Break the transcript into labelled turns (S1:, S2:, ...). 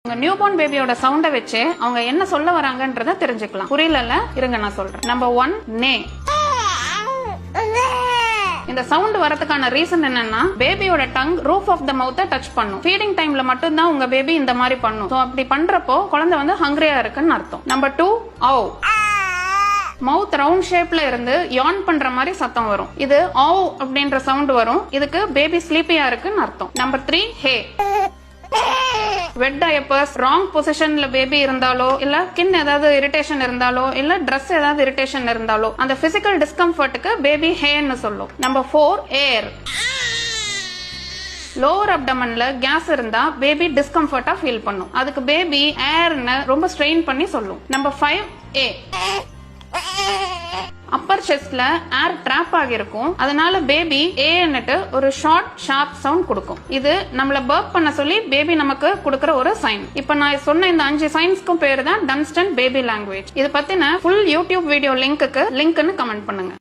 S1: உங்க நியூபார்ன் பேபியோட சவுண்ட வச்சு அவங்க என்ன சொல்ல வராங்கன்றத தெரிஞ்சுக்கலாம். புரியல? இருங்க நான் சொல்றேன். நம்பர் 1 நே. இந்த சவுண்ட் வரதுக்கான ரீசன் என்னன்னா பேபியோட டங் ரூஃப் ஆஃப் த மவுத்த டச் பண்ணும். ஃபீடிங் டைம்ல மட்டும் தான் உங்க பேபி இந்த மாதிரி பண்ணும். சோ அப்படி பண்றப்போ குழந்தை வந்து ஹங்கிரியா இருக்குன்னு அர்த்தம். நம்பர் 2 ஆவ். மவுத் ரவுண்ட் ஷேப்ல இருந்து யான் பண்ற மாதிரி சத்தம் வரும். இது ஆவ் அப்படின்ற சவுண்ட் வரும். இதுக்கு பேபி ஸ்லீப்பியா இருக்குன்னு அர்த்தம். நம்பர் 3 ஹே. வெட் டயப்பர்ஸ், ராங் பொசிஷன்ல பேபி இருந்தாலோ இல்ல ஸ்கின் ஏதாவது இரிட்டேஷன் இருந்தாலோ இல்ல Dress ஏதாவது இரிட்டேஷன் இருந்தாலோ அந்த பிசிக்கல் டிஸ்கம்ஃபர்ட்டுக்கு பேபி ஹேன்னு சொல்லும். நம்பர் 4 ஏர். லோவர் அப்டமன்ல கேஸ் இருந்தா பேபி டிஸ்கம்ஃபர்ட்டா ஃபீல் பண்ணும். அதுக்கு பேபி ஏர்னு ரொம்ப ஸ்ட்ரெயின் பண்ணி சொல்லும். நம்பர் 5 ஏ. அப்பர் செஸ்ட்ல ஏர் ட்ராப் ஆகிருக்கும். அதனால பேபி ஏன்னுட்டு ஒரு ஷார்ட் ஷார்ப் சவுண்ட் கொடுக்கும். இது நம்மள பர்ப் பண்ண சொல்லி பேபி நமக்கு கொடுக்கிற ஒரு சைன். இப்ப நான் சொன்ன இந்த 5 சைன்ஸ்க்கும் பேரு தான் டன்ஸ்டன் பேபி லாங்குவேஜ். இது பத்தின ஃபுல் யூடியூப் வீடியோ லிங்க்னு கமெண்ட் பண்ணுங்க.